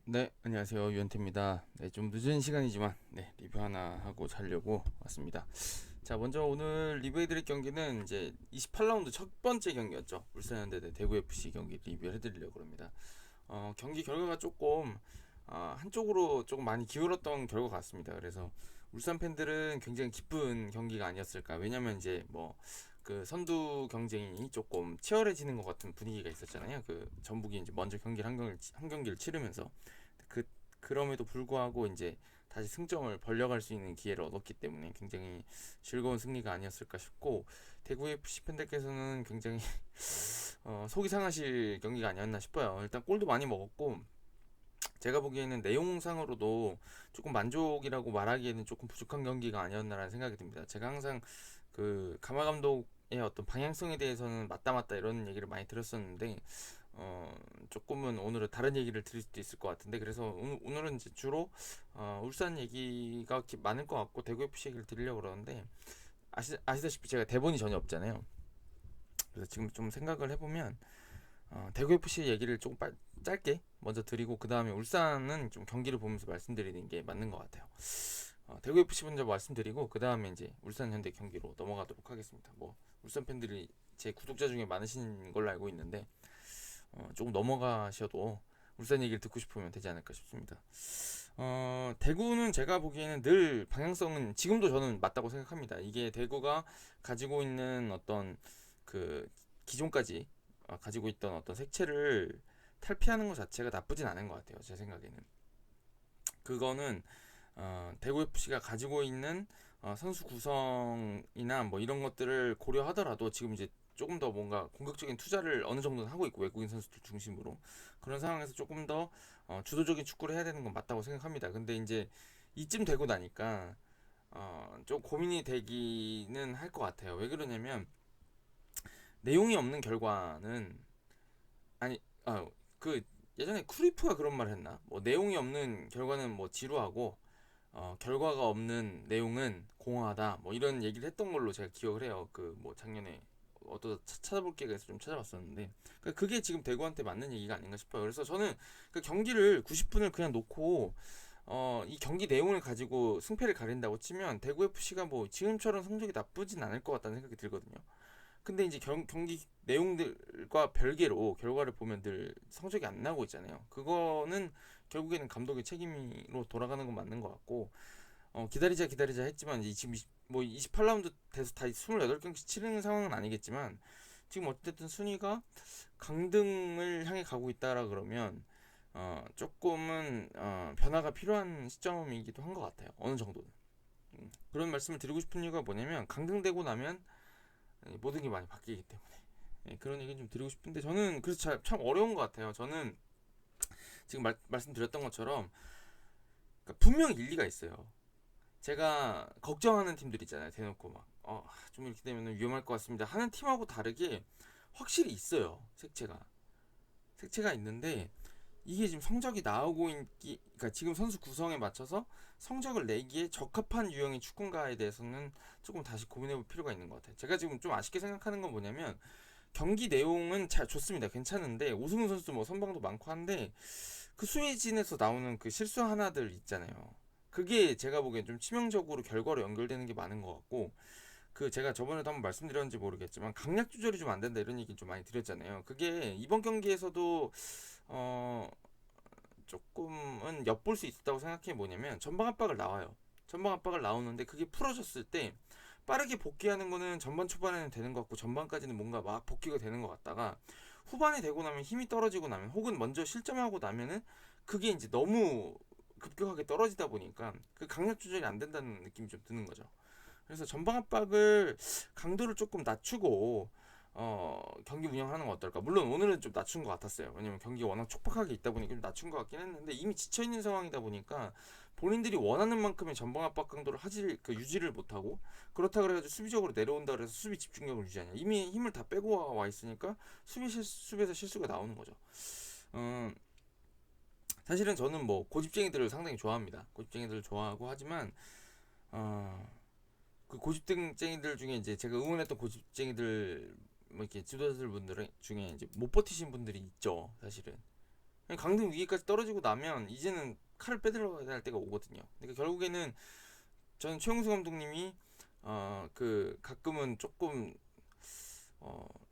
네, 안녕하세요. 유현태입니다. 네, 좀 늦은 시간이지만 리뷰 하나 하고 자려고 왔습니다. 자, 먼저 오늘 리뷰해드릴 경기는 이제 28라운드 첫 번째 경기였죠. 울산현대 대 대구FC 경기 리뷰해드리려고 합니다. 경기 결과가 조금 한쪽으로 조금 많이 기울었던 결과 같습니다. 그래서 울산 팬들은 굉장히 기쁜 경기가 아니었을까. 왜냐면 이제 뭐 그 선두 경쟁이 조금 치열해지는 것 같은 분위기가 있었잖아요. 그 전북이 이제 먼저 경기를 한 경기를 치르면서 그 그럼에도 불구하고 이제 다시 승점을 벌려갈 수 있는 기회를 얻었기 때문에 굉장히 즐거운 승리가 아니었을까 싶고 대구 FC 팬들께서는 굉장히 속이 상하실 경기가 아니었나 싶어요. 일단 골도 많이 먹었고 제가 보기에는 내용상으로도 조금 만족이라고 말하기에는 조금 부족한 경기가 아니었나라는 생각이 듭니다. 제가 항상 그 가마 감독의 어떤 방향성에 대해서는 맞다 이런 얘기를 많이 들었었는데 어, 조금은 오늘은 다른 얘기를 드릴 수도 있을 것 같은데 그래서 오늘은 이제 주로 울산 얘기가 많을 것 같고 대구 FC 얘기를 드리려고 그러는데 아시다시피 제가 대본이 전혀 없잖아요. 그래서 지금 좀 생각을 해보면 대구 FC 얘기를 조금 짧게 먼저 드리고 그 다음에 울산은 좀 경기를 보면서 말씀드리는 게 맞는 것 같아요. 대구 FC 먼저 말씀드리고 그 다음에 이제 울산 현대 경기로 넘어가도록 하겠습니다. 뭐 울산 팬들이 제 구독자 중에 많으신 걸로 알고 있는데 조금 넘어가셔도 울산 얘기를 듣고 싶으면 되지 않을까 싶습니다. 대구는 제가 보기에는 늘 방향성은 지금도 저는 맞다고 생각합니다. 이게 대구가 가지고 있는 어떤 그 기존까지 가지고 있던 어떤 색채를 탈피하는 것 자체가 나쁘진 않은 것 같아요. 제 생각에는 그거는 대구 FC가 가지고 있는 선수 구성이나 뭐 이런 것들을 고려하더라도 지금 이제 조금 더 뭔가 공격적인 투자를 어느 정도는 하고 있고 외국인 선수들 중심으로 그런 상황에서 조금 더 주도적인 축구를 해야 되는 건 맞다고 생각합니다. 근데 이제 이쯤 되고 나니까 좀 고민이 되기는 할 것 같아요. 왜 그러냐면 내용이 없는 결과는 아니 그 예전에 크루이프가 그런 말 했나? 뭐 내용이 없는 결과는 뭐 지루하고 결과가 없는 내용은 공허하다. 뭐 이런 얘기를 했던 걸로 제가 기억을 해요. 그 뭐 작년에 어떠 찾아볼 기회가 있어 좀 찾아봤었는데 그게 지금 대구한테 맞는 얘기가 아닌가 싶어요. 그래서 저는 그 경기를 90분을 그냥 놓고 이 경기 내용을 가지고 승패를 가린다고 치면 대구 FC가 뭐 지금처럼 성적이 나쁘진 않을 것 같다는 생각이 들거든요. 근데 이제 경기 내용들과 별개로 결과를 보면 늘 성적이 안 나고 있잖아요. 그거는 결국에는 감독의 책임으로 돌아가는 건 맞는 것 같고 기다리자 했지만 이제 지금 뭐 28라운드 돼서 다 28경기 치르는 상황은 아니겠지만 지금 어쨌든 순위가 강등을 향해 가고 있다라 그러면 조금은 변화가 필요한 시점이기도 한 것 같아요. 어느 정도는. 그런 말씀을 드리고 싶은 이유가 뭐냐면 강등되고 나면 모든 게 많이 바뀌기 때문에 그런 얘기 좀 드리고 싶은데 저는 그래서 참 어려운 것 같아요. 저는 지금 말씀드렸던 것처럼 그러니까 분명 일리가 있어요. 제가 걱정하는 팀들 있잖아요. 대놓고 막 좀 이렇게 되면 위험할 것 같습니다 하는 팀하고 다르게 확실히 있어요. 색채가 있는데 이게 지금 성적이 나오고 있기 그러니까 지금 선수 구성에 맞춰서 성적을 내기에 적합한 유형의 축구인가에 대해서는 조금 다시 고민해 볼 필요가 있는 것 같아요. 제가 지금 좀 아쉽게 생각하는 건 뭐냐면 경기 내용은 잘 좋습니다. 괜찮은데 오승훈 선수 뭐 선방도 많고 한데 그 수혜진에서 나오는 그 실수 하나들 있잖아요. 그게 제가 보기엔 좀 치명적으로 결과로 연결되는 게 많은 것 같고 그 제가 저번에도 한번 말씀드렸는지 모르겠지만 강약 조절이 좀 안 된다 이런 얘기 좀 많이 드렸잖아요. 그게 이번 경기에서도 어 조금은 엿볼 수 있었다고 생각해. 뭐냐면 전방 압박을 나와요. 전방 압박을 나오는데 그게 풀어졌을 때 빠르게 복귀하는 거는 전반 초반에는 되는 것 같고 전반까지는 뭔가 막 복귀가 되는 것 같다가 후반에 되고 나면 힘이 떨어지고 나면 혹은 먼저 실점하고 나면은 그게 이제 너무 급격하게 떨어지다 보니까 그 강약 조절이 안 된다는 느낌이 좀 드는 거죠. 그래서 전방 압박을 강도를 조금 낮추고 경기 운영하는 건 어떨까? 물론 오늘은 좀 낮춘 것 같았어요. 왜냐면 경기가 워낙 촉박하게 있다 보니까 좀 낮춘 것 같긴 했는데 이미 지쳐 있는 상황이다 보니까 본인들이 원하는 만큼의 전방 압박 강도를 유지를 못하고 그렇다 그래가지고 수비적으로 내려온다 그래서 수비 집중력을 유지하냐? 이미 힘을 다 빼고 와 있으니까 수비에서 실수가 나오는 거죠. 음, 사실은 저는 뭐 고집쟁이들을 상당히 좋아합니다. 고집쟁이들을 좋아하고 하지만 어, 그 고집쟁이들 중에 이제 제가 응원했던 고집쟁이들 뭐 이렇게 지도자들 분들 중에 이제 못 버티신 분들이 있죠, 사실은. 강등 위기까지 떨어지고 나면 이제는 칼을 빼들어야 할 때가 오거든요. 그러니까 결국에는 저는 최용수 감독님이 그 가끔은 조금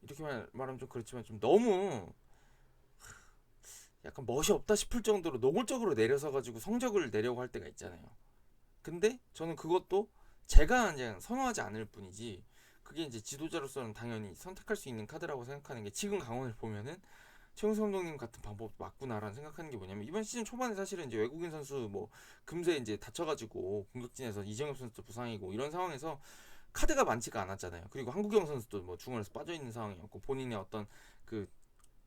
이렇게 말하면 좀 그렇지만 좀 너무 약간 멋이 없다 싶을 정도로 노골적으로 내려서 가지고 성적을 내려고 할 때가 있잖아요. 근데 저는 그것도 제가 그냥 선호하지 않을 뿐이지, 그게 이제 지도자로서는 당연히 선택할 수 있는 카드라고 생각하는 게, 지금 강원을 보면은 최용수 감독님 같은 방법 맞구나라는 생각하는 게 뭐냐면, 이번 시즌 초반에 사실은 이제 외국인 선수 뭐 금세 이제 다쳐가지고 공격진에서 이정엽 선수도 부상이고 이런 상황에서 카드가 많지가 않았잖아요. 그리고 한국영 선수도 뭐 중원에서 빠져 있는 상황이었고, 본인의 어떤 그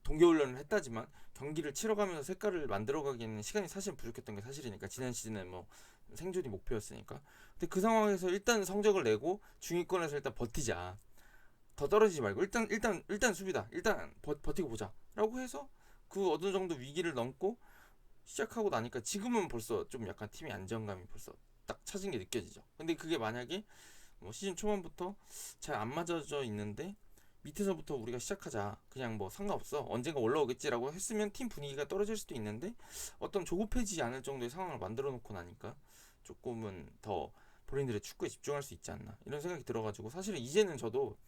동계훈련을 했다지만 경기를 치러가면서 색깔을 만들어가기에는 시간이 사실 부족했던 게 사실이니까, 지난 시즌에 뭐 생존이 목표였으니까. 근데 그 상황에서 일단 성적을 내고 중위권에서 일단 버티자, 더 떨어지지 말고 일단 수비다, 일단 버티고 보자라고 해서 그 어느 정도 위기를 넘고 시작하고 나니까 지금은 벌써 좀 약간 팀의 안정감이 벌써 딱 찾은 게 느껴지죠. 근데 그게 만약에 뭐 시즌 초반부터 잘 안 맞아져 있는데 밑에서부터 우리가 시작하자, 그냥 뭐 상관없어 언젠가 올라오겠지라고 했으면 팀 분위기가 떨어질 수도 있는데, 어떤 조급해지지 않을 정도의 상황을 만들어 놓고 나니까 조금은 더 본인들의 축구에 집중할 수 있지 않나 이런 생각이 들어가지고, 사실은 이제는 저도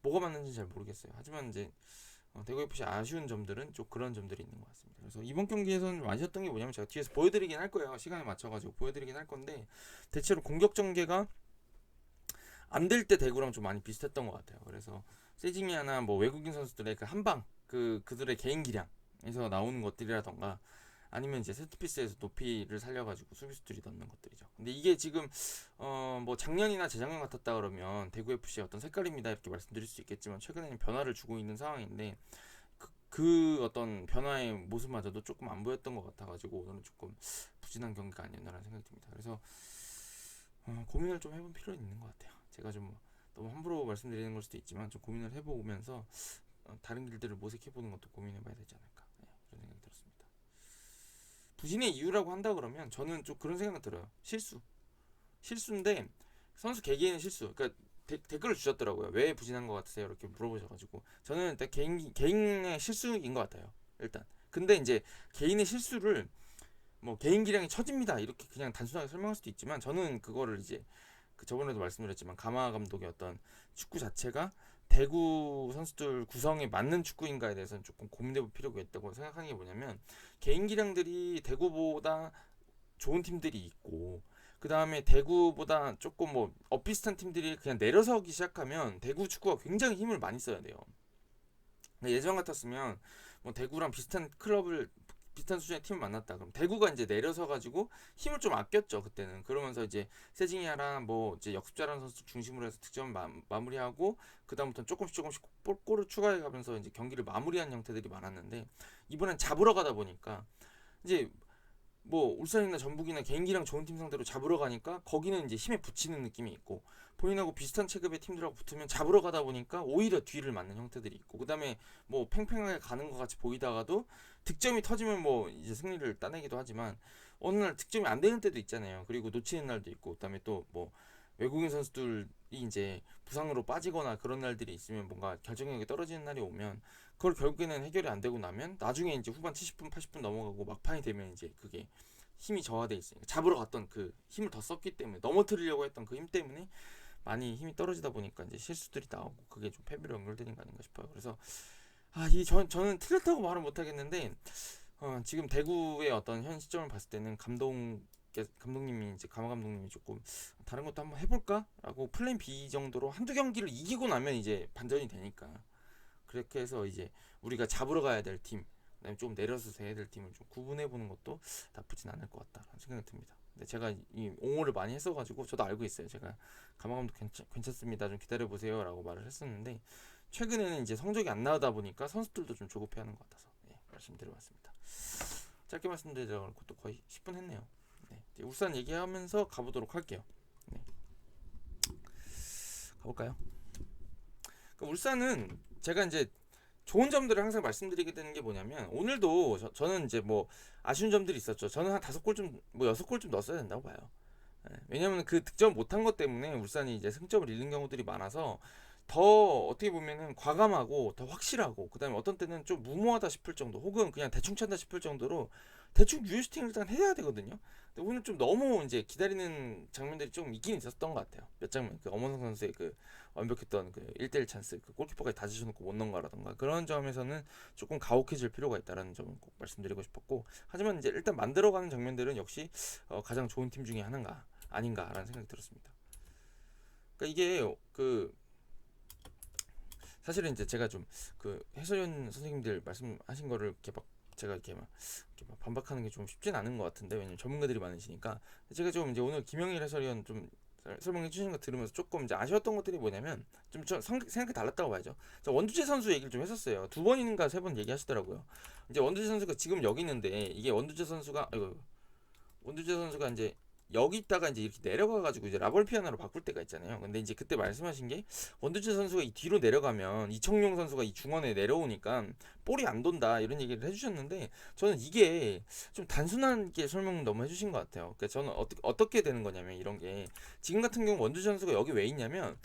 뭐가 맞는지 잘 모르겠어요. 하지만 이제 대구 FC 아쉬운 점들은 좀 그런 점들이 있는 것 같습니다. 그래서 이번 경기에서는 좀 아쉬웠던 게 뭐냐면, 제가 뒤에서 보여드리긴 할 거예요. 시간에 맞춰가지고 보여드리긴 할 건데, 대체로 공격 전개가 안 될 때 대구랑 좀 많이 비슷했던 것 같아요. 그래서 세징야나 뭐 외국인 선수들의 그 한방, 그들의 개인 기량에서 나오는 것들이라던가, 아니면 이제 세트피스에서 높이를 살려가지고 수비수들이 넣는 것들이죠. 근데 이게 지금 뭐 작년이나 재작년 같았다 그러면 대구 FC의 어떤 색깔입니다 이렇게 말씀드릴 수 있겠지만, 최근에는 변화를 주고 있는 상황인데, 그 어떤 변화의 모습마저도 조금 안 보였던 것 같아가지고 오늘은 조금 부진한 경기가 아니었나라는 생각이 듭니다. 그래서 고민을 좀 해볼 필요는 있는 것 같아요. 제가 좀 너무 함부로 말씀드리는 걸 수도 있지만, 좀 고민을 해보면서 다른 길들을 모색해보는 것도 고민해봐야 되지 않을까, 그런 생각이 들었습니다. 부진의 이유라고 한다 그러면 저는 좀 그런 생각이 들어요. 실수인데 선수 개개인의 실수. 그러니까 댓글을 주셨더라고요. 왜 부진한 것 같으세요? 이렇게 물어보셔가지고, 저는 일단 개인의 실수인 것 같아요. 일단. 근데 이제 개인의 실수를 뭐 개인 기량이 처집니다 이렇게 그냥 단순하게 설명할 수도 있지만, 저는 그거를 이제 그 저번에도 말씀드렸지만 가마 감독의 어떤 축구 자체가 대구 선수들 구성에 맞는 축구인가에 대해서는 조금 고민해볼 필요가 있다고 생각하는 게 뭐냐면, 개인 기량들이 대구보다 좋은 팀들이 있고, 그 다음에 대구보다 조금 뭐 엇비슷한 팀들이 그냥 내려서기 시작하면 대구 축구가 굉장히 힘을 많이 써야 돼요. 예전 같았으면 뭐 대구랑 비슷한 수준의 팀을 만났다 그럼 대구가 이제 내려서 가지고 힘을 좀 아꼈죠 그때는. 그러면서 이제 세징야랑 뭐 이제 역습 잘하는 선수 중심으로 해서 득점 마무리하고, 그 다음부터 조금씩 골을 추가해 가면서 이제 경기를 마무리한 형태들이 많았는데, 이번엔 잡으러 가다 보니까 이제 뭐 울산이나 전북이나 개인기량 좋은 팀 상대로 잡으러 가니까 거기는 이제 힘에 붙이는 느낌이 있고, 본인하고 비슷한 체급의 팀들하고 붙으면 잡으러 가다 보니까 오히려 뒤를 맞는 형태들이 있고, 그 다음에 뭐 팽팽하게 가는 것 같이 보이다가도 득점이 터지면 뭐 이제 승리를 따내기도 하지만, 어느 날 득점이 안 되는 때도 있잖아요. 그리고 놓치는 날도 있고, 그 다음에 또 뭐 외국인 선수들이 이제 부상으로 빠지거나 그런 날들이 있으면, 뭔가 결정력이 떨어지는 날이 오면 그걸 결국에는 해결이 안 되고 나면 나중에 이제 후반 70분 80분 넘어가고 막판이 되면 이제 그게 힘이 저하돼 있으니까, 잡으러 갔던 그 힘을 더 썼기 때문에, 넘어뜨리려고 했던 그 힘 때문에 많이 힘이 떨어지다 보니까 이제 실수들이 나오고, 그게 좀 패배로 연결되는 거 아닌가 싶어요. 그래서 저는 틀렸다고 말은 못하겠는데, 지금 대구의 어떤 현 시점을 봤을 때는 감독님이 이제 가마 감독님이 조금 다른 것도 한번 해볼까라고 플랜 B 정도로 한두 경기를 이기고 나면 이제 반전이 되니까, 그렇게 해서 이제 우리가 잡으러 가야 될 팀, 그다음에 좀 내려서 해야 될 팀을 좀 구분해 보는 것도 나쁘진 않을 것 같다라는 생각이 듭니다. 근데 제가 이 옹호를 많이 했어가지고 저도 알고 있어요. 제가 가마감독 괜찮습니다, 좀 기다려 보세요라고 말을 했었는데, 최근에는 이제 성적이 안 나오다 보니까 선수들도 좀 조급해하는 것 같아서 말씀드려봤습니다. 짧게 말씀드리자고 또 거의 10분 했네요. 이제 울산 얘기하면서 가보도록 할게요. 가볼까요? 그러니까 울산은 제가 이제 좋은 점들을 항상 말씀드리게 되는 게 뭐냐면, 오늘도 저는 이제 뭐 아쉬운 점들이 있었죠. 저는 한 5골 뭐 6골 좀 넣었어야 된다고 봐요. 왜냐면 그 득점 못한 것 때문에 울산이 이제 승점을 잃는 경우들이 많아서, 더 어떻게 보면은 과감하고 더 확실하고 그다음에 어떤 때는 좀 무모하다 싶을 정도 혹은 그냥 대충 찬다 싶을 정도로 대충 유효 슈팅을 일단 해야 되거든요. 근데 오늘 좀 너무 이제 기다리는 장면들이 좀 있긴 있었던 것 같아요. 몇 장면 그 엄원성 선수의 그 완벽했던 그 1대1 찬스 그 골키퍼까지 다 지셔놓고 못 넣은 거라던가 그런 점에서는 조금 가혹해질 필요가 있다라는 점을 꼭 말씀드리고 싶었고 하지만 이제 일단 만들어가는 장면들은 역시 가장 좋은 팀 중에 하나가 아닌가라는 생각이 들었습니다. 그러니까 이게 그 사실은 이제 제가 좀 그 해설위원 선생님들 말씀하신 거를 이렇게 막 제가 이렇게 막 반박하는 게 좀 쉽진 않은 것 같은데 왜냐면 전문가들이 많으시니까 제가 좀 이제 오늘 김영일 해설위원 좀 설명해 주신 거 들으면서 조금 이제 아쉬웠던 것들이 뭐냐면 좀 생각이 달랐다고 봐야죠. 저 원두재 선수 얘기를 좀 했었어요. 두 번인가 세 번 얘기하시더라고요. 이제 원두재 선수가 지금 여기 있는데 이게 원두재 선수가 원두재 선수가 이제 여기 있다가 이제 이렇게 내려가가지고 이제 라볼 피아노로 바꿀 때가 있잖아요. 근데 이제 그때 말씀하신 게 원두재 선수가 이 뒤로 내려가면 이청용 선수가 이 중원에 내려오니까 볼이 안 돈다 이런 얘기를 해주셨는데 저는 이게 좀 단순하게 설명 너무 해주신 것 같아요. 그러니까 저는 어떻게 되는 거냐면 이런 게 지금 같은 경우 원두재 선수가 여기 왜 있냐면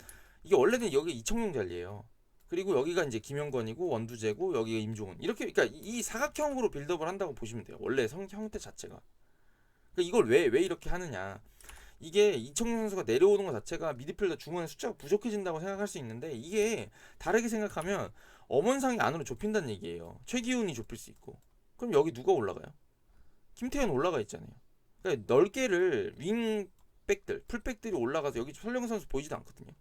이게 원래는 여기 이청용 자리예요. 그리고 여기가 이제 김영권이고 원두재고 여기가 임종훈 이렇게 그러니까 이 사각형으로 빌드업을 한다고 보시면 돼요. 원래 형태 자체가. 그러니까 이걸 왜 이렇게 하느냐. 이게 이청용 선수가 내려오는 것 자체가 미드필더 중원의 숫자가 부족해진다고 생각할 수 있는데 이게 다르게 생각하면 엄원상이 안으로 좁힌다는 얘기예요. 최기훈이 좁힐 수 있고. 그럼 여기 누가 올라가요? 김태현 올라가 있잖아요. 그러니까 넓게를 윙백들, 풀백들이 올라가서 여기 설령근 선수 보이지도 않거든요.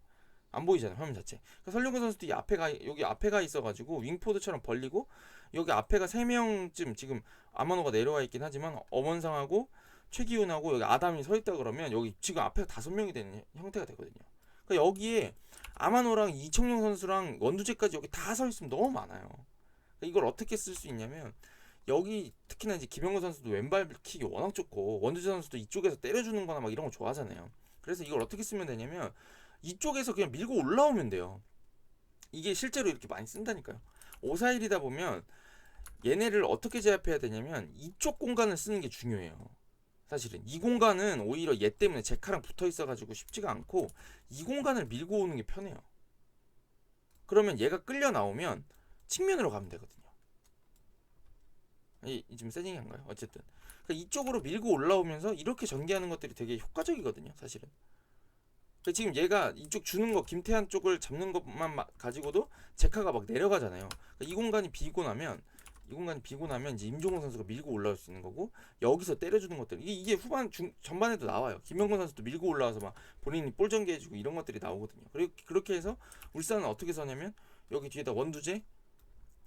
안 보이잖아요, 화면 자체. 그러니까 설령근 선수도 여기 앞에 가 있어가지고 윙포드처럼 벌리고 여기 앞에가 3명쯤 지금 아마노가 내려와 있긴 하지만 엄원상하고 최기훈하고 여기 아담이 서 있다 그러면 여기 지금 앞에 5명이 되는 형태가 되거든요. 그러니까 여기에 아마노랑 이청용 선수랑 원두재까지 여기 다 서 있으면 너무 많아요. 그러니까 이걸 어떻게 쓸 수 있냐면 여기 특히나 이제 김영건 선수도 왼발 킥이 워낙 좋고 원두재 선수도 이쪽에서 때려주는 거나 막 이런 거 좋아하잖아요. 그래서 이걸 어떻게 쓰면 되냐면 이쪽에서 그냥 밀고 올라오면 돼요. 이게 실제로 이렇게 많이 쓴다니까요. 541이다 보면 얘네를 어떻게 제압해야 되냐면 이쪽 공간을 쓰는 게 중요해요. 사실은 이 공간은 오히려 얘 때문에 제카랑 붙어 있어가지고 쉽지가 않고 이 공간을 밀고 오는 게 편해요. 그러면 얘가 끌려 나오면 측면으로 가면 되거든요. 좀 세징한가요? 어쨌든 그러니까 이쪽으로 밀고 올라오면서 이렇게 전개하는 것들이 되게 효과적이거든요. 사실은. 그러니까 지금 얘가 이쪽 주는 거 김태한 쪽을 잡는 것만 가지고도 제카가 막 내려가잖아요. 그러니까 이 공간이 비고 나면 이제 임종훈 선수가 밀고 올라올 수 있는 거고 여기서 때려주는 것들 이게 후반 전반에도 나와요. 김영건 선수도 밀고 올라와서 막 본인이 볼 전개해주고 이런 것들이 나오거든요. 그리고 그렇게 해서 울산은 어떻게 서냐면 여기 뒤에다 원두재,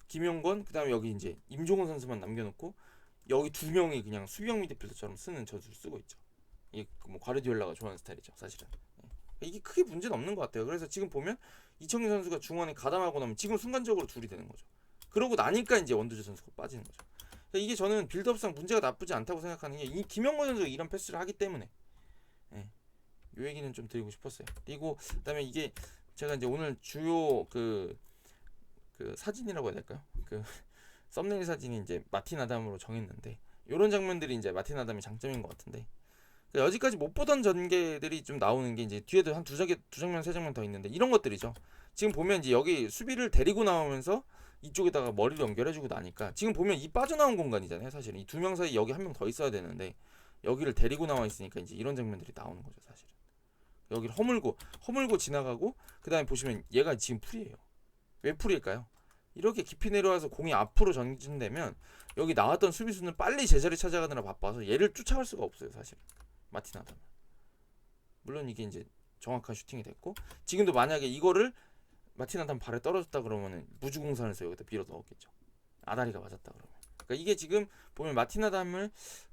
김영건 그다음에 여기 이제 임종훈 선수만 남겨놓고 여기 2명이 그냥 수비형 미드필더처럼 쓰는 저주를 쓰고 있죠. 이게 뭐 과르디올라가 좋아하는 스타일이죠, 사실은. 이게 크게 문제는 없는 것 같아요. 그래서 지금 보면 이청용 선수가 중원에 가담하고 나면 지금 순간적으로 둘이 되는 거죠. 그러고 나니까 이제 원두재 선수가 빠지는 거죠. 그러니까 이게 저는 빌드업상 문제가 나쁘지 않다고 생각하는 게 이 김영건 선수가 이런 패스를 하기 때문에 이 얘기는 좀 드리고 싶었어요. 그리고 그다음에 이게 제가 이제 오늘 주요 그 사진이라고 해야 될까요? 그 썸네일 사진이 이제 마틴 아담으로 정했는데 이런 장면들이 이제 마틴 아담의 장점인 것 같은데 여지까지 못 보던 전개들이 좀 나오는 게 이제 뒤에도 한 두 장면 세 장면 더 있는데 이런 것들이죠. 지금 보면 이제 여기 수비를 데리고 나오면서 이쪽에다가 머리를 연결해주고 나니까 지금 보면 이 빠져나온 공간이잖아요. 사실은 이 2명 사이 여기 한 명 더 있어야 되는데 여기를 데리고 나와 있으니까 이제 이런 장면들이 나오는 거죠. 사실은 여기를 허물고 지나가고 그 다음에 보시면 얘가 지금 풀이에요. 왜 풀일까요? 이렇게 깊이 내려와서 공이 앞으로 전진되면 여기 나왔던 수비수는 빨리 제자리 찾아가느라 바빠서 얘를 쫓아갈 수가 없어요. 사실 마틴 아담은. 물론 이게 이제 정확한 슈팅이 됐고 지금도 만약에 이거를 마틴 아담 발에 떨어졌다 그러면은 무주공산에서 여기다 밀어 넣었겠죠. 아다리가 맞았다 그러면. 그러니까 이게 지금 보면 마틴 아담을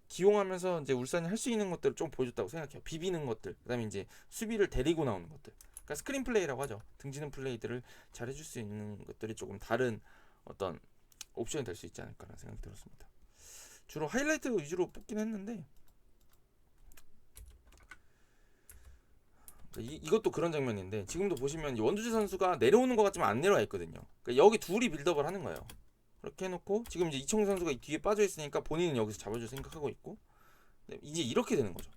기용하면서 이제 울산이 할 수 있는 것들을 좀 보여줬다고 생각해요. 비비는 것들, 그다음에 이제 수비를 데리고 나오는 것들. 그러니까 스크린 플레이라고 하죠. 등지는 플레이들을 잘 해줄 수 있는 것들이 조금 다른 어떤 옵션이 될 수 있지 않을까라는 생각이 들었습니다. 주로 하이라이트 위주로 뽑긴 했는데 이것도 그런 장면인데 지금도 보시면 원두재 선수가 내려오는 것 같지만 안 내려와 있거든요. 그러니까 여기 둘이 빌드업을 하는 거예요. 그렇게 해놓고 지금 이제 이청용 선수가 뒤에 빠져 있으니까 본인은 여기서 잡아줄 생각하고 있고 이제 이렇게 되는 거죠.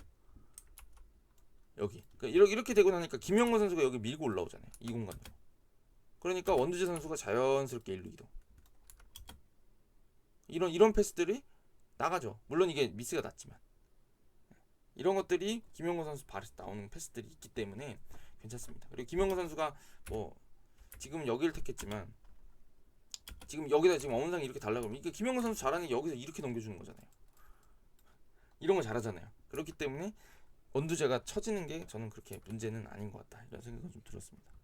여기 그러니까 이렇게 되고 나니까 김영건 선수가 여기 밀고 올라오잖아요. 이 공간으로. 그러니까 원두재 선수가 자연스럽게 1루 이동. 이런 패스들이 나가죠. 물론 이게 미스가 났지만 이런 것들이 김영건 선수 발에서 나오는 패스들이 있기 때문에 괜찮습니다. 그리고 김영건 선수가 뭐 지금 여기를 택했지만 지금 여기다 지금 엄원상이 이렇게 달라고 그러면 이게 김영건 선수 잘하는 게 여기서 이렇게 넘겨주는 거잖아요. 이런 거 잘하잖아요. 그렇기 때문에 원두재가 쳐지는 게 저는 그렇게 문제는 아닌 것 같다 이런 생각이 좀 들었습니다.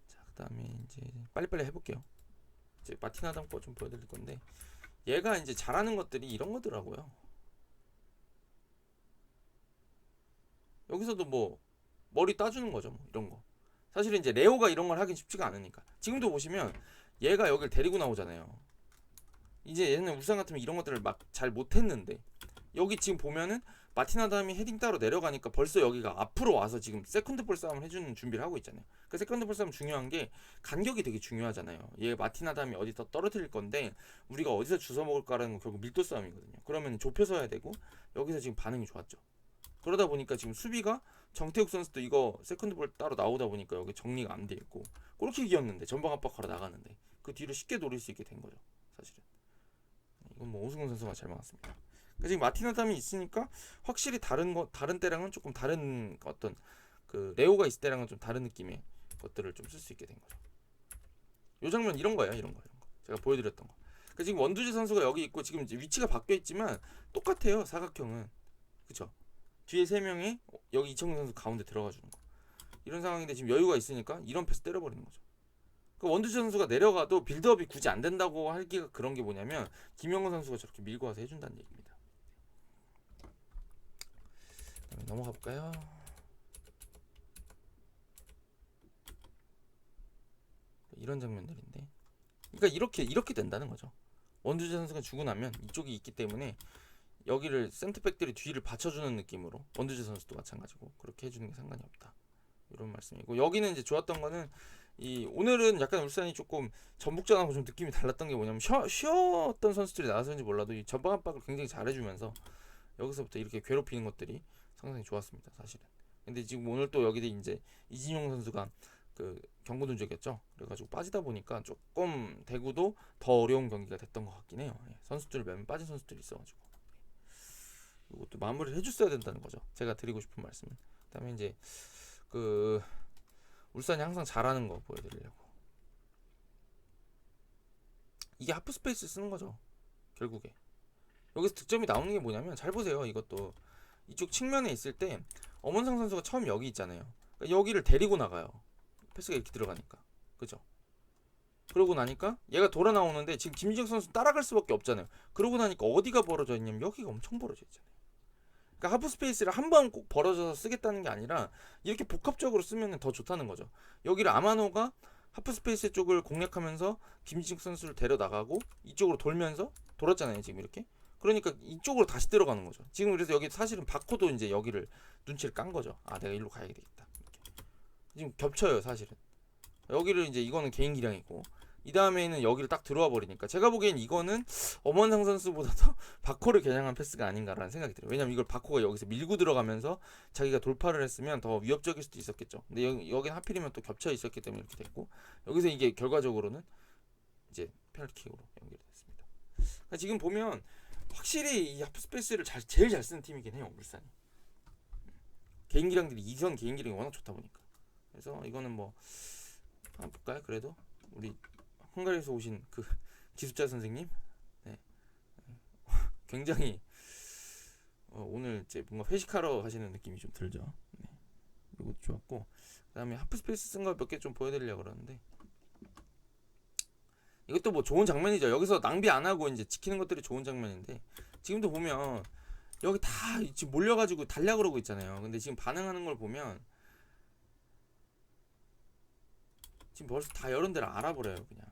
자, 그 다음에 이제 빨리빨리 해볼게요. 이제 마틴 아담 거 좀 보여드릴 건데 얘가 이제 잘하는 것들이 이런 거더라고요. 여기서도 뭐 머리 따주는 거죠, 뭐 이런 거. 사실은 이제 레오가 이런 걸 하긴 쉽지가 않으니까. 지금도 보시면 얘가 여길 데리고 나오잖아요. 이제 예전에 울산 같으면 이런 것들을 막 잘 못했는데 여기 지금 보면은 마틴 아담이 헤딩 따로 내려가니까 벌써 여기가 앞으로 와서 지금 세컨드 볼 싸움을 해주는 준비를 하고 있잖아요. 그 세컨드 볼 싸움 중요한 게 간격이 되게 중요하잖아요. 얘 마틴 아담이 어디서 떨어뜨릴 건데 우리가 어디서 주워 먹을까라는 건 결국 밀도 싸움이거든요. 그러면 좁혀서 해야 되고 여기서 지금 반응이 좋았죠. 그러다 보니까 지금 수비가 정태욱 선수도 이거 세컨드 볼 따로 나오다 보니까 여기 정리가 안 돼 있고 그렇게 이겼는데 전방 압박하러 나가는데 그 뒤로 쉽게 노릴 수 있게 된 거죠. 사실은 이건 뭐 오승훈 선수가 잘 막았습니다. 지금 마틴 아담이 있으니까 확실히 다른 때랑은 조금 다른 어떤 그 레오가 있을 때랑은 좀 다른 느낌의 것들을 좀 쓸 수 있게 된 거죠. 요 장면 이런 거예요, 이런 거 제가 보여드렸던 거. 그러니까 지금 원두재 선수가 여기 있고 지금 이제 위치가 바뀌어 있지만 똑같아요, 사각형은. 그쵸? 뒤에 3명이 여기 이청용 선수 가운데 들어가 주는 거. 이런 상황인데 지금 여유가 있으니까 이런 패스 때려버리는 거죠. 그 원두재 선수가 내려가도 빌드업이 굳이 안 된다고 하기가 그런 게 뭐냐면 김영건 선수가 저렇게 밀고 와서 해준다는 얘기입니다. 넘어가 볼까요? 이런 장면들인데, 그러니까 이렇게 된다는 거죠. 원두재 선수가 주고 나면 이쪽이 있기 때문에 여기를 센터백들이 뒤를 받쳐주는 느낌으로 원두재 선수도 마찬가지고 그렇게 해주는 게 상관이 없다. 이런 말씀이고 여기는 이제 좋았던 거는 오늘은 약간 울산이 조금 전북전하고 좀 느낌이 달랐던 게 뭐냐면 쉬었던 선수들이 나와서인지 몰라도 이 전방 압박을 굉장히 잘해주면서 여기서부터 이렇게 괴롭히는 것들이 상당히 좋았습니다, 사실은. 근데 지금 오늘 또 여기도 이제 이진용 선수가 그 경고 누적이었죠. 그래가지고 빠지다 보니까 조금 대구도 더 어려운 경기가 됐던 것 같긴 해요. 선수들 몇 명 빠진 선수들이 있어가지고 이것도 마무리를 해줬어야 된다는 거죠. 제가 드리고 싶은 말씀은. 그다음에 이제 그 울산이 항상 잘하는 거 보여드리려고. 이게 하프 스페이스 쓰는 거죠, 결국에. 여기서 득점이 나오는 게 뭐냐면 잘 보세요. 이것도 이쪽 측면에 있을 때 엄원상 선수가 처음 여기 있잖아요. 그러니까 여기를 데리고 나가요. 패스가 이렇게 들어가니까. 그죠? 그러고 나니까 얘가 돌아 나오는데 지금 김진혁 선수 따라갈 수밖에 없잖아요. 그러고 나니까 어디가 벌어져 있냐면 여기가 엄청 벌어져 있잖아요. 그러니까 하프 스페이스를 한 번 꼭 벌어져서 쓰겠다는 게 아니라 이렇게 복합적으로 쓰면 더 좋다는 거죠. 여기를 아마노가 하프 스페이스 쪽을 공략하면서 김진혁 선수를 데려 나가고 이쪽으로 돌면서 돌았잖아요. 지금 이렇게. 그러니까 이쪽으로 다시 들어가는 거죠. 지금 그래서 여기 사실은 바코도 이제 여기를 눈치를 깐 거죠. 아, 내가 일로 가야 되겠다. 이렇게. 지금 겹쳐요, 사실은. 여기를 이제 이거는 개인 기량이고 이 다음에는 여기를 딱 들어와 버리니까 제가 보기엔 이거는 엄원상 선수보다도 바코를 겨냥한 패스가 아닌가라는 생각이 들어요. 왜냐면 이걸 바코가 여기서 밀고 들어가면서 자기가 돌파를 했으면 더 위협적일 수도 있었겠죠. 근데 여기는 하필이면 또 겹쳐 있었기 때문에 이렇게 됐고 여기서 이게 결과적으로는 이제 페널티킥으로 연결이 됐습니다. 그러니까 지금 보면 확실히 이 하프 스페이스를 제일 잘 쓰는 팀이긴 해요, 울산이. 개인 기량들이 이선 개인 기량이 워낙 좋다 보니까. 그래서 이거는 뭐 한번 볼까요? 그래도 우리 헝가리에서 오신 그 기술자 선생님, 네. 굉장히 오늘 이제 뭔가 회식하러 가시는 느낌이 좀 들죠. 네. 이것도 좋았고, 그다음에 하프 스페이스 쓴 거 몇 개 좀 보여드리려고 그러는데 이것도 뭐 좋은 장면이죠. 여기서 낭비 안 하고 이제 지키는 것들이 좋은 장면인데 지금도 보면 여기 다 지금 몰려가지고 달려 그러고 있잖아요. 근데 지금 반응하는 걸 보면 지금 벌써 다 여러 데를 알아버려요, 그냥.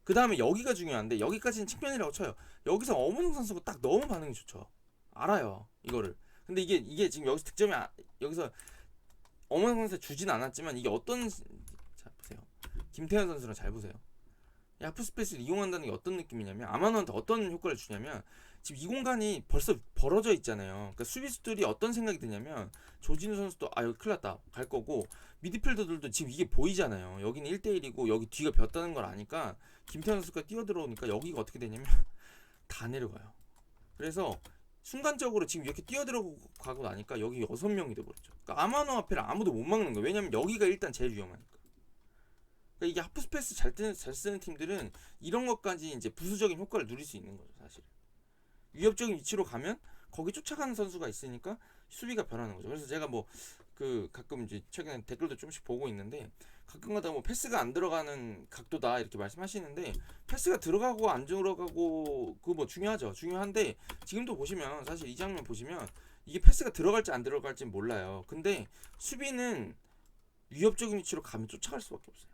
그 다음에 여기가 중요한데 여기까지는 측면이라고 쳐요. 여기서 엄은웅 선수가 딱 너무 반응이 좋죠. 알아요, 이거를. 근데 이게 지금 여기서 득점이 여기서 엄은웅 선수가 주진 않았지만 이게 어떤, 자 보세요. 김태현 선수랑 잘 보세요. 하프 스페이스를 이용한다는 게 어떤 느낌이냐면 아마노한테 어떤 효과를 주냐면 지금 이 공간이 벌써 벌어져 있잖아요. 그러니까 수비수들이 어떤 생각이 드냐면 조진우 선수도 여기 큰일 났다 갈 거고, 미드필더들도 지금 이게 보이잖아요. 여기는 1대1이고 여기 뒤가 볐다는 걸 아니까 김태현 선수가 뛰어들어오니까 여기가 어떻게 되냐면 다 내려가요. 그래서 순간적으로 지금 이렇게 뛰어들어가고 나니까 여기 6명이 돼버렸죠. 그러니까 아마노 앞에를 아무도 못 막는 거예요. 왜냐면 여기가 일단 제일 위험하니까. 그러니까 이게 하프 스페이스 잘 쓰는 팀들은 이런 것까지 이제 부수적인 효과를 누릴 수 있는 거죠, 사실. 위협적인 위치로 가면 거기 쫓아가는 선수가 있으니까 수비가 변하는 거죠. 그래서 제가 뭐 가끔 이제 최근에 댓글도 좀씩 보고 있는데, 가끔가다 뭐 패스가 안 들어가는 각도다 이렇게 말씀하시는데, 패스가 들어가고 안 들어가고 그거 뭐 중요하죠. 중요한데 지금도 보시면 사실 이 장면 보시면 이게 패스가 들어갈지 안 들어갈지는 몰라요. 근데 수비는 위협적인 위치로 가면 쫓아갈 수밖에 없어요.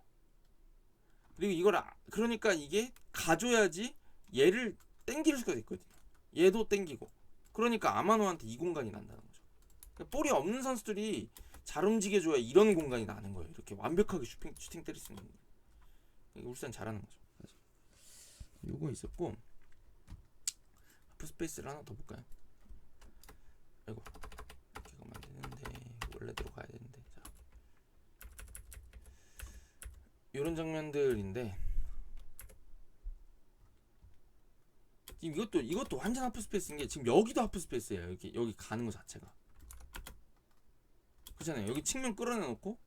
그리고 이걸 그러니까 이게 가줘야지 얘를 땡길 수가 있거든요. 얘도 땡기고. 그러니까 아마노한테 이 공간이 난다는 거죠. 그러니까 볼이 없는 선수들이 잘 움직여줘야 이런 공간이 나는 거예요. 이렇게 완벽하게 슈팅 때릴 수 있는. 울산 잘하는 거죠. 사실. 요거 있었고, 하프 스페이스를 하나 더 볼까요? 아이고, 이렇게 가면 안 되는데, 원래대로 가야 되는데. 자, 요런 장면들인데, 지금 이것도 완전 하프 스페이스인 게, 지금 여기도 하프 스페이스예요. 여기 가는 거 자체가. 그렇잖아요. 여기 측면 끌어내놓고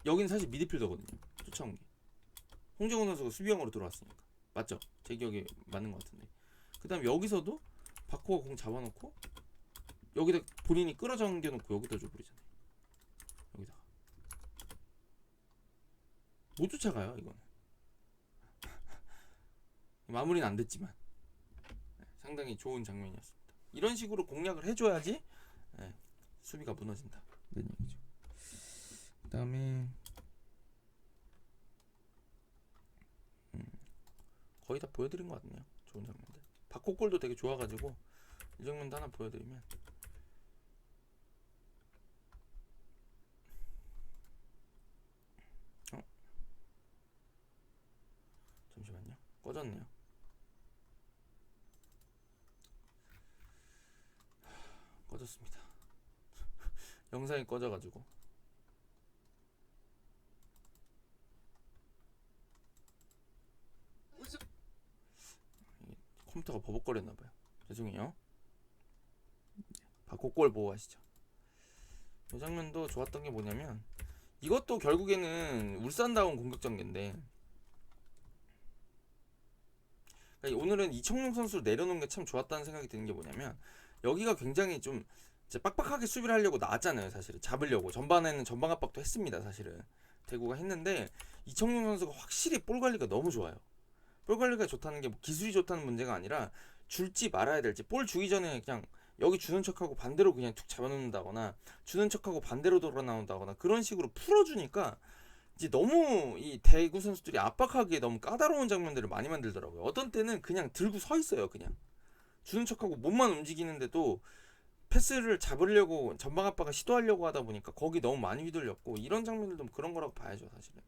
여기는 사실 미드필더거든요. 쫓아온 게. 홍정훈 선수가 수비형으로 들어왔으니까. 맞죠? 제 기억에 맞는 것 같은데. 그 다음 여기서도 바코가 공 잡아놓고 여기다 본인이 끌어당겨놓고 여기다 줘버리잖아요. 여기다가 못 쫓아가요 이거는. 마무리는 안 됐지만 상당히 좋은 장면이었습니다. 이런 식으로 공략을 해줘야지 수비가 무너진다. 네, 얘기죠. 그다음에 거의 다 보여드린 것 같네요. 좋은 장면들. 바코골도 되게 좋아가지고 이 장면도 하나 보여드리면, 잠시만요. 꺼졌네요. 꺼졌습니다. 영상이 꺼져가지고. 컴퓨터가 버벅거렸나봐요. 죄송해요. 바코골 보고 가시죠. 이 장면도 좋았던 게 뭐냐면, 이것도 결국에는 울산다운 공격 전개인데, 그러니까 오늘은 이청용 선수를 내려놓은 게 참 좋았다는 생각이 드는 게 뭐냐면, 여기가 굉장히 좀 이제 빡빡하게 수비를 하려고 나왔잖아요. 사실은 잡으려고 전반에는 전방 압박도 했습니다. 사실은 대구가 했는데, 이청용 선수가 확실히 볼 관리가 너무 좋아요. 볼 관리가 좋다는 게 뭐 기술이 좋다는 문제가 아니라 줄지 말아야 될지, 볼 주기 전에 그냥 여기 주는 척하고 반대로 그냥 툭 잡아놓는다거나, 주는 척하고 반대로 돌아 나온다거나, 그런 식으로 풀어주니까 이제 너무 이 대구 선수들이 압박하기에 너무 까다로운 장면들을 많이 만들더라고요. 어떤 때는 그냥 들고 서 있어요. 그냥 주는 척하고 몸만 움직이는데도 패스를 잡으려고 전방 압박을 시도하려고 하다 보니까 거기 너무 많이 휘둘렸고, 이런 장면들도 그런 거라고 봐야죠. 사실은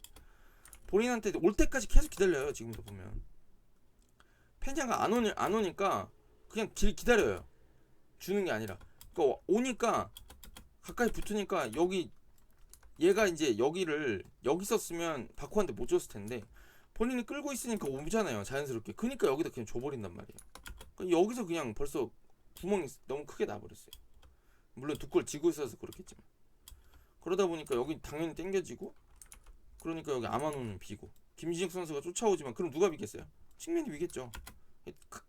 본인한테 올 때까지 계속 기다려요. 지금도 보면 페냐가 안 오니까 그냥 기다려요. 주는 게 아니라. 그러니까 오니까 가까이 붙으니까 여기 얘가 이제 여기 썼으면 바코한테 못 줬을 텐데, 본인이 끌고 있으니까 오잖아요. 자연스럽게. 그러니까 여기다 그냥 줘버린단 말이에요. 그러니까 여기서 그냥 벌써 구멍이 너무 크게 나버렸어요. 물론 두 골 지고 있어서 그렇겠지만. 그러다 보니까 여기 당연히 땡겨지고, 그러니까 여기 아마노는 비고, 김진혁 선수가 쫓아오지만 그럼 누가 비겠어요? 측면이 비겠죠.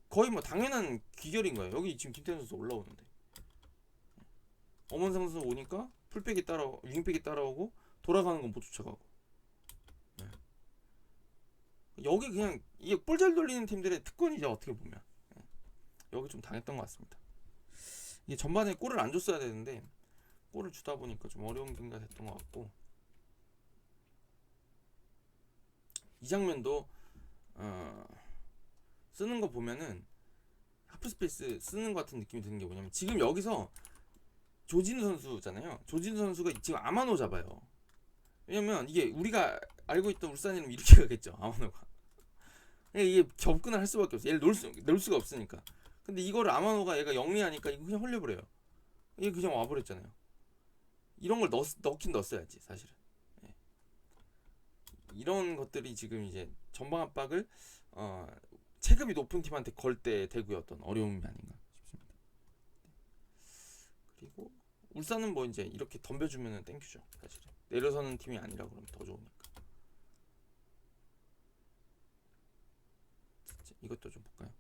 거의 뭐 당연한 귀결인 거예요. 여기 지금 김태현 선수 올라오는데, 엄원상 선수 오니까 풀백이 윙백이 따라오고 돌아가는 건 못 쫓아가고. 네. 여기 그냥 이게 볼 잘 돌리는 팀들의 특권이죠. 어떻게 보면. 네. 여기 좀 당했던 것 같습니다. 이게 전반에 골을 안 줬어야 되는데 골을 주다 보니까 좀 어려운 경기가 됐던 것 같고, 이 장면도 쓰는 거 보면은 하프스페이스 쓰는 것 같은 느낌이 드는 게 뭐냐면, 지금 여기서 조진우 선수잖아요. 조진우 선수가 지금 아마노 잡아요. 왜냐면 이게 우리가 알고 있던 울산 이름 이렇게 가겠죠. 아마노가. 이게 접근을 할 수밖에 없어. 얘를 놓을 수가 없으니까. 근데 이거를 아마노가 얘가 영리하니까 이거 그냥 헐려버려요. 이게 그냥 와버렸잖아요. 이런 걸 넣긴 넣었어야지 사실은. 예. 이런 것들이 지금 이제 전방 압박을 체급이 높은 팀한테 걸 때 대구의 어떤 어려움이 아닌가 싶습니다. 그리고 울산은 뭐 이제 이렇게 덤벼주면은 땡큐죠 사실은. 내려서는 팀이 아니라 그러면 더 좋으니까. 진짜 이것도 좀 볼까요?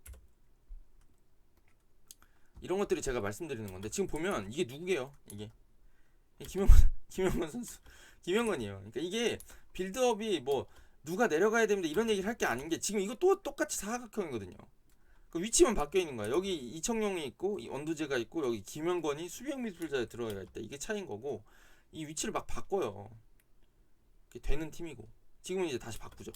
이런 것들이 제가 말씀드리는 건데 지금 보면 이게 누구게요? 이게 김영건 김영건 선수 김영건이에요. 그러니까 이게 빌드업이 뭐 누가 내려가야 됩니다 이런 얘기를 할 게 아닌 게 지금 이거 또 똑같이 사각형이거든요. 그 위치만 바뀌어 있는 거야. 여기 이청용이 있고 원두재가 있고 여기 김영건이 수비형 미드필더에 들어가 있다. 이게 차이인 거고 이 위치를 막 바꿔요. 이게 되는 팀이고 지금은 이제 다시 바꾸죠.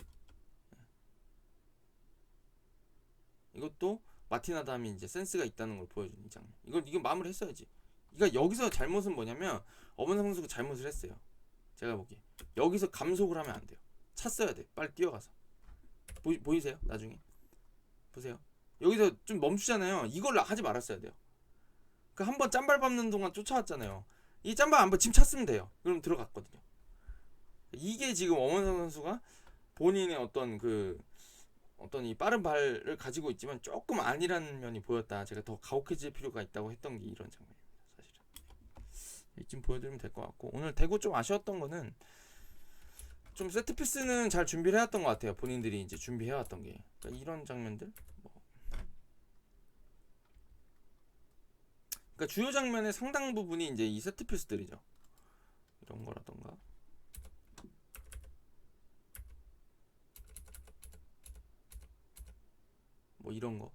이것도 마티나담이 이제 센스가 있다는 걸 보여주는 이 장면. 이건 마무리했어야지. 그러니까 여기서 잘못은 뭐냐면 엄원상 선수가 잘못을 했어요. 제가 보기에 여기서 감속을 하면 안 돼요. 찼어야 돼. 빨리 뛰어가서. 보이세요? 나중에 보세요. 여기서 좀 멈추잖아요. 이걸 하지 말았어야 돼요. 그 한번 짬발 밟는 동안 쫓아왔잖아요. 이 짬발 한번 지금 찼으면 돼요. 그럼 들어갔거든요. 이게 지금 엄원상 선수가 본인의 어떤 이 빠른 발을 가지고 있지만 조금 아니라는 면이 보였다. 제가 더 가혹해질 필요가 있다고 했던 게 이런 장면입니다. 사실은 이쯤 보여드리면 될 것 같고 오늘 대구 좀 아쉬웠던 거는 좀 세트피스는 잘 준비를 해왔던 것 같아요. 본인들이 이제 준비해왔던 게 그러니까 이런 장면들 그러니까 주요 장면의 상당 부분이 이제 이 세트피스들이죠. 이런 거라던가 뭐 이런 거.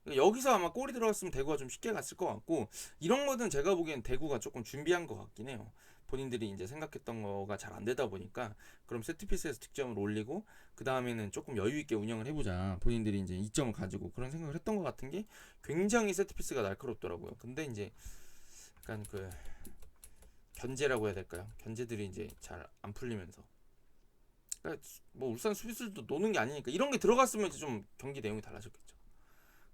그러니까 여기서 아마 골이 들어갔으면 대구가 좀 쉽게 갔을 것 같고 이런 거는 제가 보기엔 대구가 조금 준비한 것 같긴 해요. 본인들이 이제 생각했던 거가 잘 안 되다 보니까 그럼 세트피스에서 득점을 올리고 그 다음에는 조금 여유 있게 운영을 해보자. 본인들이 이제 2점을 가지고 그런 생각을 했던 것 같은 게 굉장히 세트피스가 날카롭더라고요. 근데 이제 약간 그 견제라고 해야 될까요? 견제들이 이제 잘 안 풀리면서 그러니까 뭐 울산 수비수들도 노는 게 아니니까 이런 게 들어갔으면 이제 좀 경기 내용이 달라졌겠죠.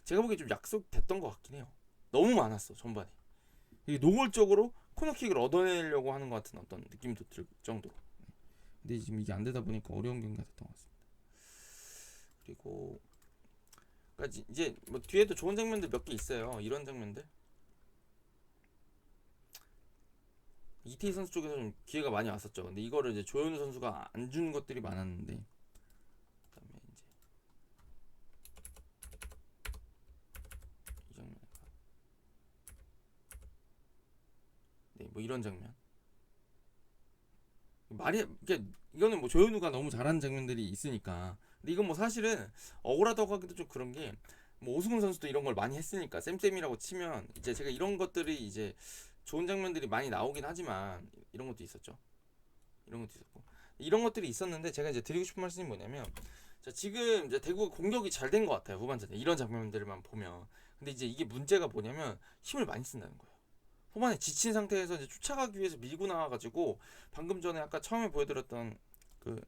제가 보기엔 좀 약속됐던 것 같긴 해요. 너무 많았어 전반에. 이게 노골적으로 코너킥을 얻어내려고 하는 것 같은 어떤 느낌도 들 정도로. 근데 지금 이게 안 되다 보니까 어려운 경기가 됐던 것 같습니다. 그리고 그러니까 이제 뭐 뒤에도 좋은 장면들 몇 개 있어요. 이런 장면들. 이태희 선수 쪽에서 좀 기회가 많이 왔었죠. 근데 이거를 이제 조현우 선수가 안 준 것들이 많았는데, 그다음에 이제 이 장면, 네, 뭐 이런 장면. 말이 이게 이거는 뭐 조현우가 너무 잘하는 장면들이 있으니까. 근데 이건 뭐 사실은 억울하다고 하기도 좀 그런 게. 뭐 오승훈 선수도 이런 걸 많이 했으니까 쌤쌤이라고 치면 이제 제가 이런 것들이 이제 좋은 장면들이 많이 나오긴 하지만 이런 것도 있었죠. 이런 것도 있었고 이런 것들이 있었는데 제가 이제 드리고 싶은 말씀이 뭐냐면 자 지금 이제 대구가 공격이 잘 된 것 같아요 후반전에 이런 장면들만 보면 근데 이제 이게 문제가 뭐냐면 힘을 많이 쓴다는 거예요. 후반에 지친 상태에서 이제 쫓아가기 위해서 밀고 나와가지고 방금 전에 아까 처음에 보여드렸던 그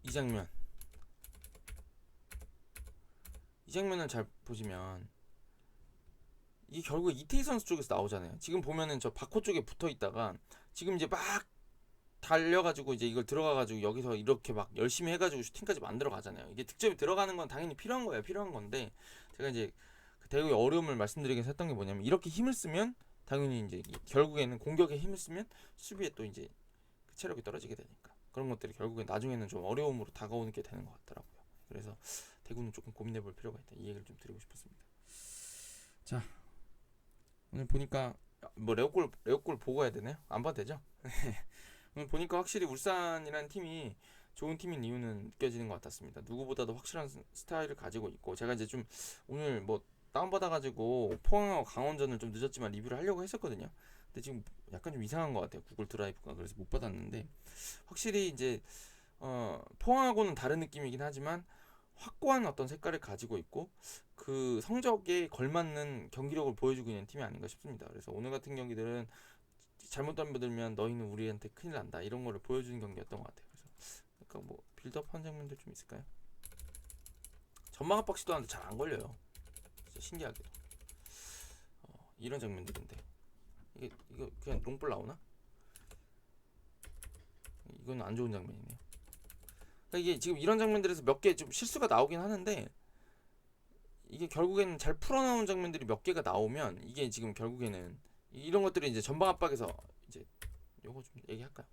이 장면 이 장면을 잘 보시면 이게 결국 이태희 선수 쪽에서 나오잖아요. 지금 보면은 저 바코 쪽에 붙어 있다가 지금 이제 막 달려가지고 이제 이걸 들어가가지고 여기서 이렇게 막 열심히 해가지고 슈팅까지 만들어 가잖아요. 이게 득점이 들어가는 건 당연히 필요한 거예요. 필요한 건데 제가 이제 그 대우의 어려움을 말씀드리긴 했던 게 뭐냐면 이렇게 힘을 쓰면 당연히 이제 결국에는 공격에 힘을 쓰면 수비에 또 이제 그 체력이 떨어지게 되니까 그런 것들이 결국에 나중에는 좀 어려움으로 다가오는 게 되는 것 같더라고요. 그래서 대구는 조금 고민해볼 필요가 있다. 이 얘기를 좀 드리고 싶었습니다. 자 오늘 보니까 뭐 레오골 보고 해야 되나요? 안 봐도 되죠? 오늘 보니까 확실히 울산이라는 팀이 좋은 팀인 이유는 느껴지는 것 같았습니다. 누구보다도 확실한 스타일을 가지고 있고 제가 이제 좀 오늘 뭐 다운받아가지고 포항하고 강원전을 좀 늦었지만 리뷰를 하려고 했었거든요. 근데 지금 약간 좀 이상한 것 같아요. 구글 드라이브가 그래서 못 받았는데 확실히 이제 포항하고는 다른 느낌이긴 하지만 확고한 어떤 색깔을 가지고 있고 그 성적에 걸맞는 경기력을 보여주고 있는 팀이 아닌가 싶습니다. 그래서 오늘 같은 경기들은 잘못 덤벼들면 너희는 우리한테 큰일 난다 이런 거를 보여주는 경기였던 것 같아요. 그래서 약간 뭐 빌드업한 장면들 좀 있을까요? 전방 압박 시도하는데 잘 안 걸려요. 진짜 신기하게도 이런 장면들인데 이거 그냥 롱볼 나오나? 이건 안 좋은 장면이네요. 그러니까 이게 지금 이런 장면들에서 몇 개 좀 실수가 나오긴 하는데 이게 결국에는 잘 풀어나온 장면들이 몇 개가 나오면 이게 지금 결국에는 이런 것들이 이제 전방 압박에서 이제 요거 좀 얘기할까요?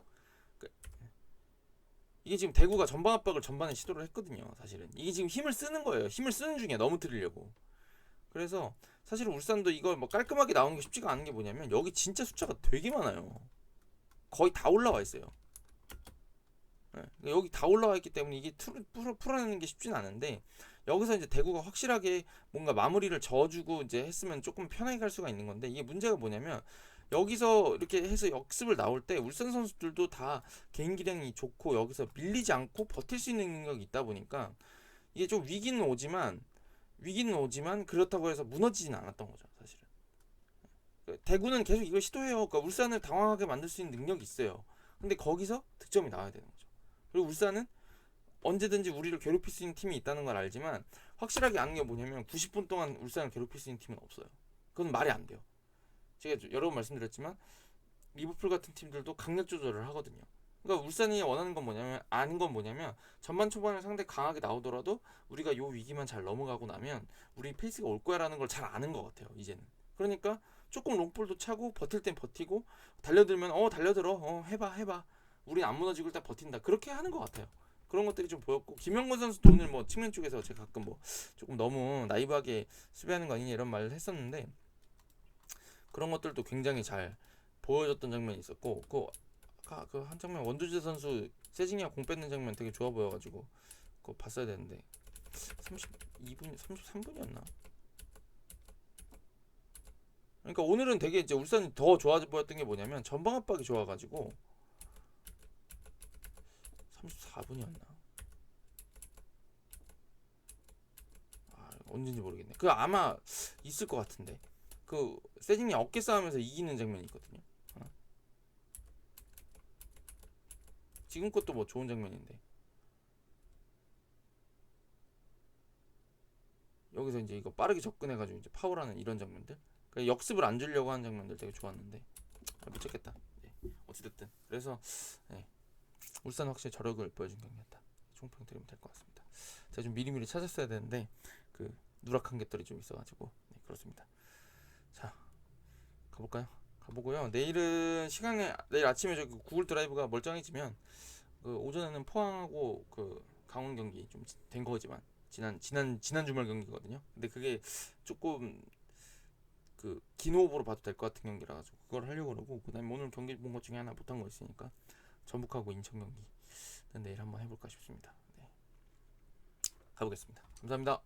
이게 지금 대구가 전방 압박을 전반에 시도를 했거든요. 사실은 이게 지금 힘을 쓰는 거예요. 힘을 쓰는 중에 너무 틀리려고. 그래서 사실 울산도 이걸 뭐 깔끔하게 나오는 게 쉽지가 않은 게 뭐냐면 여기 진짜 숫자가 되게 많아요. 거의 다 올라와 있어요. 네. 여기 다 올라와 있기 때문에 이게 풀어내는 게 쉽진 않은데 여기서 이제 대구가 확실하게 뭔가 마무리를 져주고 이제 했으면 조금 편하게 갈 수가 있는 건데 이게 문제가 뭐냐면 여기서 이렇게 해서 역습을 나올 때 울산 선수들도 다 개인 기량이 좋고 여기서 밀리지 않고 버틸 수 있는 능력이 있다 보니까 이게 좀 위기는 오지만 그렇다고 해서 무너지진 않았던 거죠 사실은. 대구는 계속 이걸 시도해요. 그러니까 울산을 당황하게 만들 수 있는 능력이 있어요. 근데 거기서 득점이 나와야 되는 거죠. 그리고 울산은 언제든지 우리를 괴롭힐 수 있는 팀이 있다는 걸 알지만 확실하게 아는 게 뭐냐면 90분 동안 울산을 괴롭힐 수 있는 팀은 없어요. 그건 말이 안 돼요. 제가 여러 번 말씀드렸지만 리버풀 같은 팀들도 강력 조절을 하거든요. 그러니까 울산이 원하는 건 뭐냐면 아는 건 뭐냐면 전반 초반에 상대 강하게 나오더라도 우리가 요 위기만 잘 넘어가고 나면 우리 페이스가 올 거야라는 걸 잘 아는 것 같아요. 이제는. 그러니까 조금 롱볼도 차고 버틸 땐 버티고 달려들면 달려들어 해봐 우린 안 무너지고 일단 버틴다 그렇게 하는 것 같아요. 그런 것들이 좀 보였고 김영건 선수도 오늘 뭐 측면 쪽에서 제가 가끔 뭐 조금 너무 나이브하게 수비하는 거 아니냐 이런 말을 했었는데 그런 것들도 굉장히 잘 보여줬던 장면이 있었고 아까 그 한 장면 원두재 선수 세징야 공 뺏는 장면 되게 좋아 보여가지고 그거 봤어야 되는데 32분 33분이었나? 그러니까 오늘은 되게 이제 울산이 더 좋아 보였던 게 뭐냐면 전방 압박이 좋아가지고 34분이었나? 언제인지 모르겠네. 그 아마 있을 것 같은데 그 세징야 어깨 싸움에서 이기는 장면이 있거든요. 지금 것도 뭐 좋은 장면인데 여기서 이제 이거 빠르게 접근해가지고 이제 파울하는 이런 장면들 그러니까 역습을 안 주려고 하는 장면들 되게 좋았는데 못 찾겠다. 네. 어찌됐든 그래서 네. 울산 확실히 저력을 보여준 경기였다. 총평 드리면 될 것 같습니다. 제가 좀 미리미리 찾았어야 되는데 그 누락한 것들이 좀 있어가지고 네, 그렇습니다. 자 가볼까요? 가보고요. 내일 아침에 저기 구글 드라이브가 멀쩡해지면 그 오전에는 포항하고 그 강원 경기 좀 된 거지만 지난 주말 경기거든요. 근데 그게 조금 그 긴 호흡으로 봐도 될 것 같은 경기라 가지고 그걸 하려고 그러고 그다음에 오늘 경기 본 것 중에 하나 못한 거 있으니까 전북하고 인천 경기 내일 한번 해볼까 싶습니다. 네. 가보겠습니다. 감사합니다.